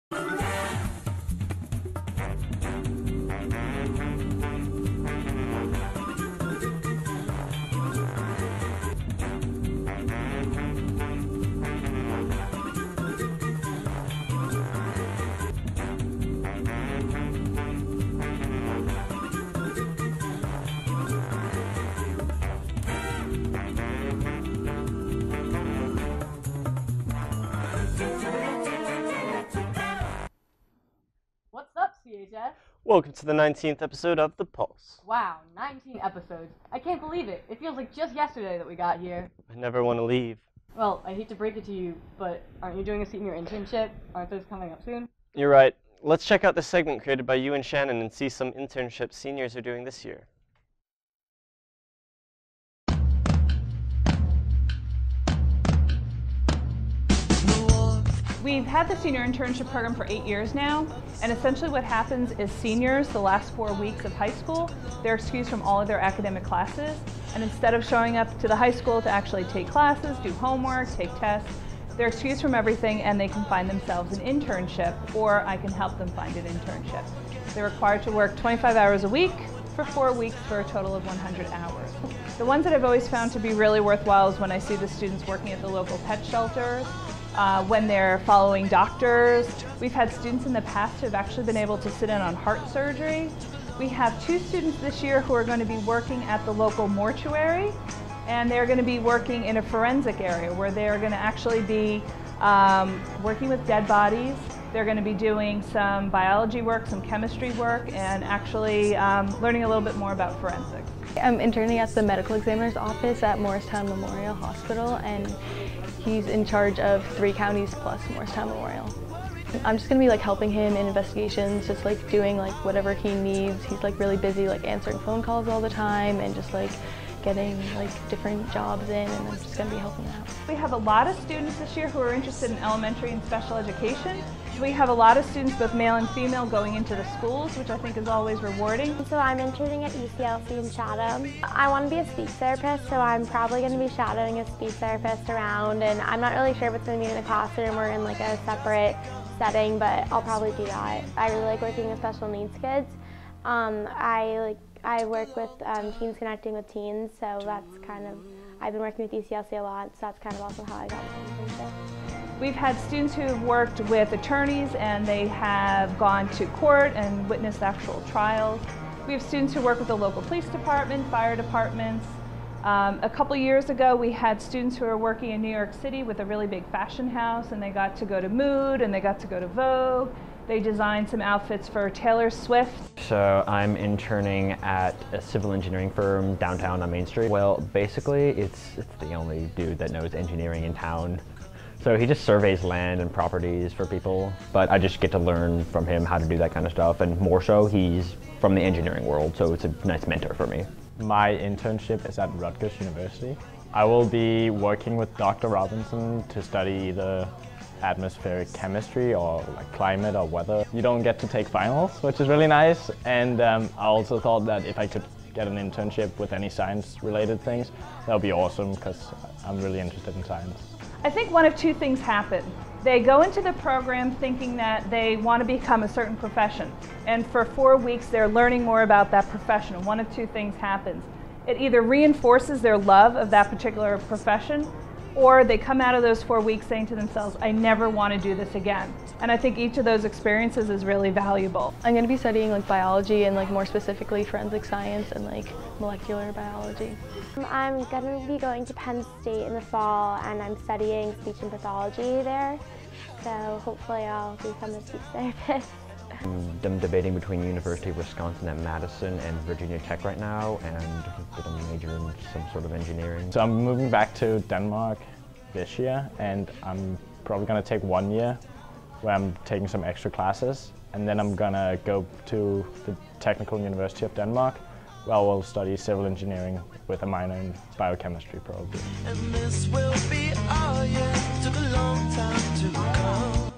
What's up, CHS? Welcome to the 19th episode of The Pulse. Wow, 19 episodes. I can't believe it. It feels like just yesterday that we got here. I never want to leave. Well, I hate to break it to you, but aren't you doing a senior internship? Aren't those coming up soon? You're right. Let's check out the segment created by you and Shannon and see some internships seniors are doing this year. We've had the senior internship program for 8 years now, and essentially what happens is seniors, the last 4 weeks of high school, they're excused from all of their academic classes, and instead of showing up to the high school to actually take classes, do homework, take tests, they're excused from everything and they can find themselves an internship, or I can help them find an internship. They're required to work 25 hours a week for 4 weeks for a total of 100 hours. The ones that I've always found to be really worthwhile is when I see the students working at the local pet shelters, when they're following doctors. We've had students in the past who have actually been able to sit in on heart surgery. We have 2 students this year who are going to be working at the local mortuary, and they're going to be working in a forensic area where they're going to actually be working with dead bodies. They're going to be doing some biology work, some chemistry work, and actually learning a little bit more about forensics. I'm interning at the medical examiner's office at Morristown Memorial Hospital, and he's in charge of 3 counties plus Morristown Memorial. I'm just going to be helping him in investigations, just doing whatever he needs. He's really busy answering phone calls all the time and just getting different jobs in, and I'm just going to be helping out. We have a lot of students this year who are interested in elementary and special education. We have a lot of students, both male and female, going into the schools, which I think is always rewarding. So I'm interning at UCLC in Chatham. I want to be a speech therapist, so I'm probably going to be shadowing a speech therapist around, and I'm not really sure if it's going to be in a classroom or in a separate setting, but I'll probably do that. I really like working with special needs kids. I work with Teens Connecting with Teens, so that's I've been working with UCLC a lot, so that's kind of also how I got this internship. We've had students who have worked with attorneys and they have gone to court and witnessed actual trials. We have students who work with the local police department, fire departments. A couple years ago we had students who were working in New York City with a really big fashion house, and they got to go to Mood and they got to go to Vogue. They designed some outfits for Taylor Swift. So I'm interning at a civil engineering firm downtown on Main Street. Well, basically it's the only dude that knows engineering in town. So he just surveys land and properties for people, but I just get to learn from him how to do that kind of stuff, and more so he's from the engineering world, so it's a nice mentor for me. My internship is at Rutgers University. I will be working with Dr. Robinson to study either atmospheric chemistry or climate or weather. You don't get to take finals, which is really nice, and I also thought that if I could get an internship with any science-related things, that would be awesome because I'm really interested in science. I think one of 2 things happen. They go into the program thinking that they want to become a certain profession, and for 4 weeks they're learning more about that profession. One of 2 things happens. It either reinforces their love of that particular profession, or they come out of those 4 weeks saying to themselves, I never want to do this again. And I think each of those experiences is really valuable. I'm going to be studying biology and more specifically forensic science and molecular biology. I'm going to be going to Penn State in the fall, and I'm studying speech and pathology there, so hopefully I'll become a speech therapist. I'm debating between University of Wisconsin at Madison and Virginia Tech right now, and I'm going to major in some sort of engineering. So I'm moving back to Denmark this year, and I'm probably going to take 1 year where I'm taking some extra classes, and then I'm going to go to the Technical University of Denmark, where I will study civil engineering with a minor in biochemistry probably. And this will be our year. Took a long time to come.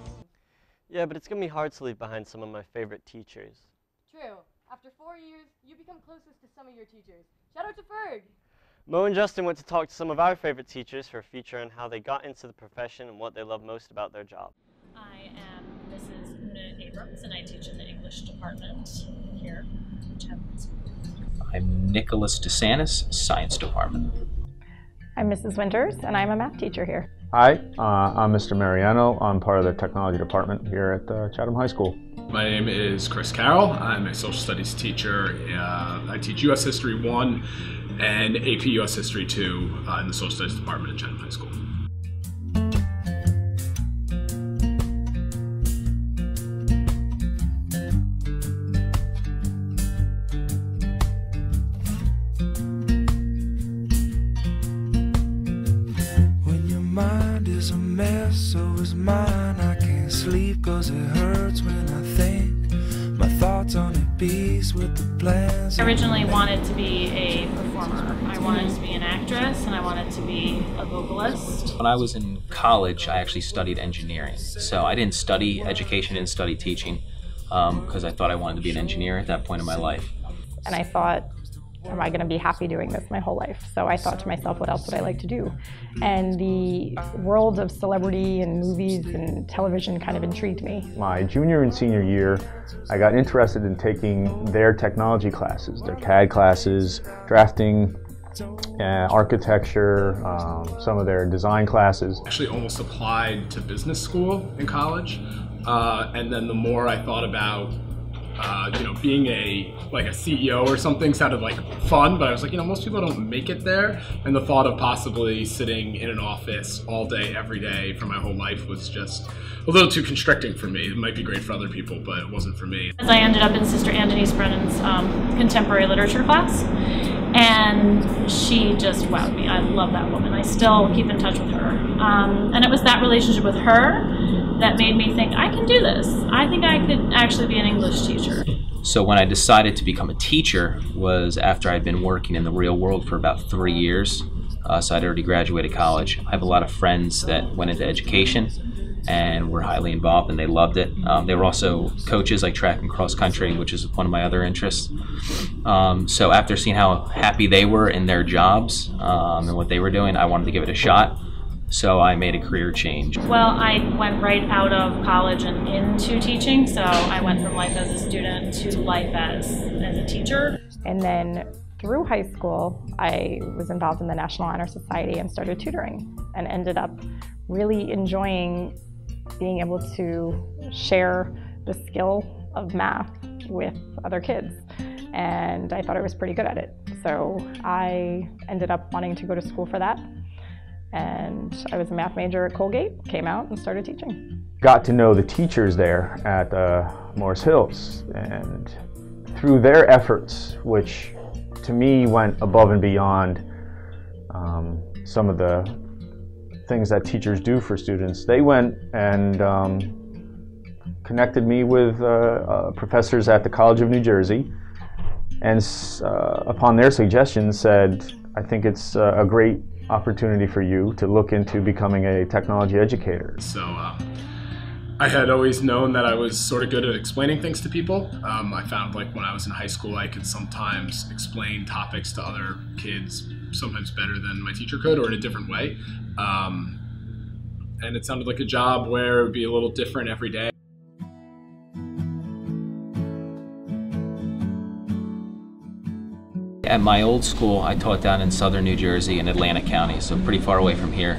Yeah, but it's going to be hard to leave behind some of my favorite teachers. True. After 4 years, you become closest to some of your teachers. Shout out to Ferg! Mo and Justin went to talk to some of our favorite teachers for a feature on how they got into the profession and what they love most about their job. I am Mrs. Abrams, and I teach in the English department here at Chatham High School. I'm Nicholas DeSantis, Science Department. I'm Mrs. Winters, and I'm a math teacher here. Hi, I'm Mr. Mariano. I'm part of the technology department here at Chatham High School. My name is Chris Carroll. I'm a social studies teacher. I teach U.S. History 1 and AP U.S. History 2 in the social studies department at Chatham High School. Is a mess, so is mine. I can't sleep cause it hurts when I think. My thoughts on a piece with the plans. I originally wanted to be a performer. I wanted to be an actress, and I wanted to be a vocalist. When I was in college, I actually studied engineering. So I didn't study education, didn't study teaching, because I thought I wanted to be an engineer at that point in my life. And I thought, am I going to be happy doing this my whole life? So I thought to myself, what else would I like to do? And the world of celebrity and movies and television kind of intrigued me. My junior and senior year, I got interested in taking their technology classes, their CAD classes, drafting, architecture, some of their design classes. Actually almost applied to business school in college, and then the more I thought about being a CEO or something sounded like fun, but I was like, most people don't make it there. And the thought of possibly sitting in an office all day, every day for my whole life was just a little too constricting for me. It might be great for other people, but it wasn't for me. As I ended up in Sister Anne Denise Brennan's contemporary literature class, and she just wowed me. I love that woman. I still keep in touch with her. And it was that relationship with her that made me think, I can do this. I think I could actually be an English teacher. So when I decided to become a teacher was after I'd been working in the real world for about 3 years. So I'd already graduated college. I have a lot of friends that went into education and were highly involved, and they loved it. They were also coaches like track and cross country, which is one of my other interests. So after seeing how happy they were in their jobs and what they were doing, I wanted to give it a shot. So I made a career change. Well, I went right out of college and into teaching, so I went from life as a student to life as a teacher. And then through high school, I was involved in the National Honor Society and started tutoring, and ended up really enjoying being able to share the skill of math with other kids. And I thought I was pretty good at it. So I ended up wanting to go to school for that. And I was a math major at Colgate, came out and started teaching. Got to know the teachers there at Morris Hills, and through their efforts, which to me went above and beyond some of the things that teachers do for students, they went and connected me with professors at the College of New Jersey, and upon their suggestion said, I think it's a great opportunity for you to look into becoming a technology educator. So I had always known that I was sort of good at explaining things to people. I found like when I was in high school, I could sometimes explain topics to other kids sometimes better than my teacher could, or in a different way. And it sounded like a job where it would be a little different every day. At my old school, I taught down in southern New Jersey in Atlantic County, so pretty far away from here.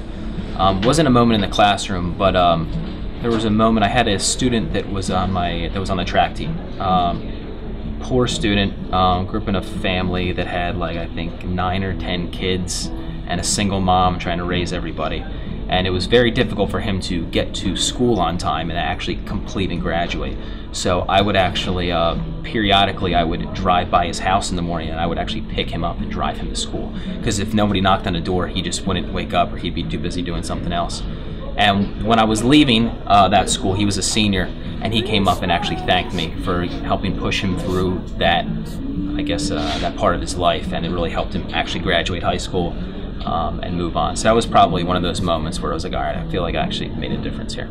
Wasn't a moment in the classroom, but there was a moment. I had a student that was on the track team. Poor student, grew up in a family that had I think 9 or 10 kids and a single mom trying to raise everybody. And it was very difficult for him to get to school on time and actually complete and graduate. So I would actually, periodically, I would drive by his house in the morning, and I would actually pick him up and drive him to school. Because if nobody knocked on the door, he just wouldn't wake up, or he'd be too busy doing something else. And when I was leaving that school, he was a senior, and he came up and actually thanked me for helping push him through that, I guess, that part of his life, and it really helped him actually graduate high school and move on. So that was probably one of those moments where I was like, all right, I feel like I actually made a difference here.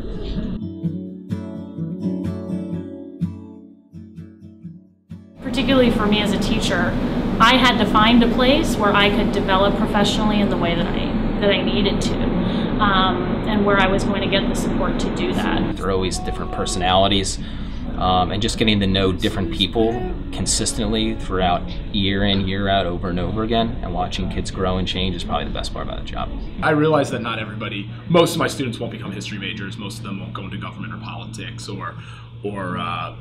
Particularly for me as a teacher, I had to find a place where I could develop professionally in the way that I needed to, and where I was going to get the support to do that. There are always different personalities. and just getting to know different people consistently throughout year in, year out, over and over again, and watching kids grow and change is probably the best part about the job. I realize that not everybody, most of my students won't become history majors, most of them won't go into government or politics or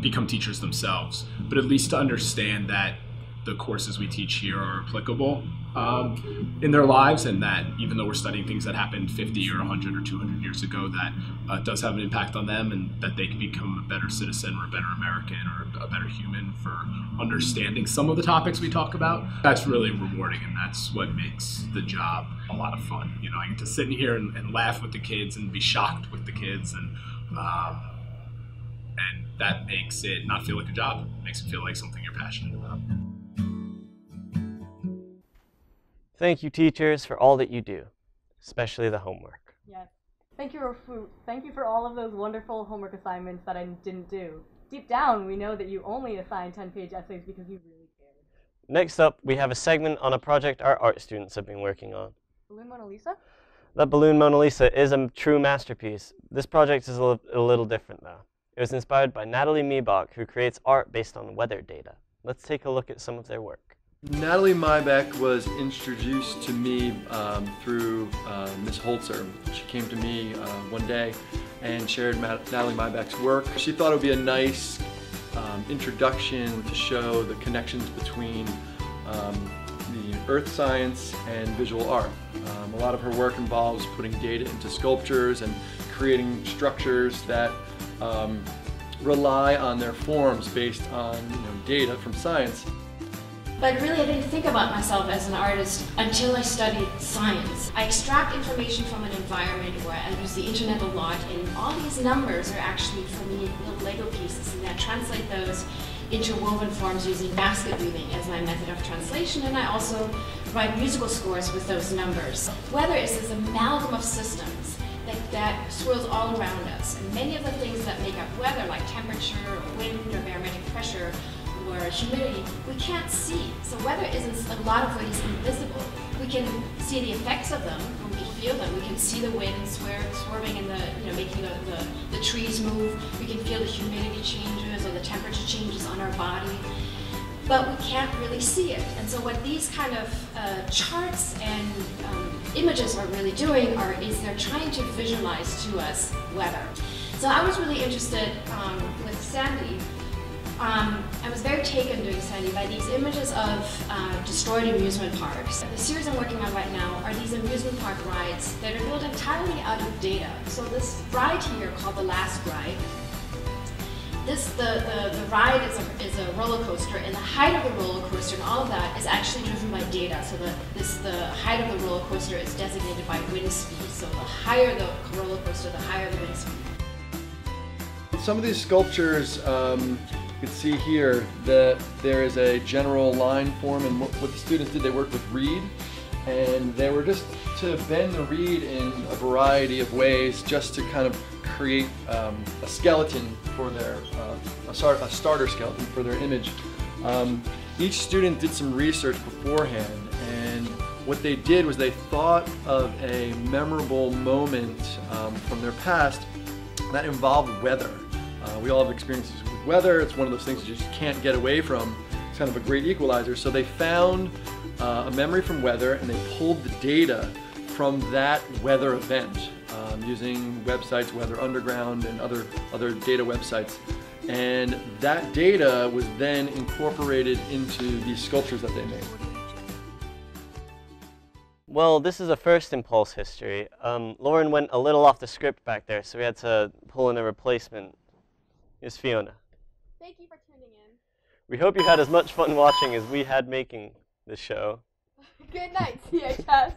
become teachers themselves, but at least to understand that the courses we teach here are applicable in their lives, and that even though we're studying things that happened 50 or 100 or 200 years ago, that does have an impact on them, and that they can become a better citizen or a better American or a better human for understanding some of the topics we talk about. That's really rewarding, and that's what makes the job a lot of fun. You know, I get to sit in here and laugh with the kids and be shocked with the kids, and that makes it not feel like a job. It makes it feel like something you're passionate about. Thank you, teachers, for all that you do, especially the homework. Yes. Thank you for all of those wonderful homework assignments that I didn't do. Deep down, we know that you only assigned 10-page essays because you really cared. Next up, we have a segment on a project our art students have been working on. Balloon Mona Lisa? That balloon Mona Lisa is a true masterpiece. This project is a little different, though. It was inspired by Natalie Miebach, who creates art based on weather data. Let's take a look at some of their work. Natalie Miebach was introduced to me through Ms. Holzer. She came to me one day and shared Natalie Miebach's work. She thought it would be a nice introduction to show the connections between the earth science and visual art. A lot of her work involves putting data into sculptures and creating structures that rely on their forms based on data from science. But really, I didn't think about myself as an artist until I studied science. I extract information from an environment where I use the internet a lot, and all these numbers are actually, for me, little Lego pieces, and I translate those into woven forms using basket weaving as my method of translation, and I also write musical scores with those numbers. Weather is this amalgam of systems that swirls all around us, and many of the things that make up weather, like temperature, or wind, or barometric pressure, or humidity, we can't see. So weather is in a lot of ways invisible. We can see the effects of them when we feel them. We can see the wind swerving and making the trees move. We can feel the humidity changes or the temperature changes on our body. But we can't really see it. And so what these kind of charts and images are really doing is they're trying to visualize to us weather. So I was really interested with Sandy. I was very taken doing Sandy by these images of destroyed amusement parks. The series I'm working on right now are these amusement park rides that are built entirely out of data. So this ride here called the Last Ride, the ride is a roller coaster, and the height of the roller coaster and all of that is actually driven by data. So the height of the roller coaster is designated by wind speed. So the higher the roller coaster, the higher the wind speed. Some of these sculptures, you can see here that there is a general line form, and what the students did, they worked with reed, and they were just to bend the reed in a variety of ways just to kind of create a skeleton for their, a starter skeleton for their image. Each student did some research beforehand, and what they did was they thought of a memorable moment from their past that involved weather. We all have experiences with weather. It's one of those things you just can't get away from. It's kind of a great equalizer. So they found a memory from weather, and they pulled the data from that weather event using websites, Weather Underground and other data websites. And that data was then incorporated into these sculptures that they made. Well, this is a first in Pulse history. Lauren went a little off the script back there, so we had to pull in a replacement. Here's Fiona. Thank you for tuning in. We hope you had as much fun watching as we had making this show. Good night, CHS.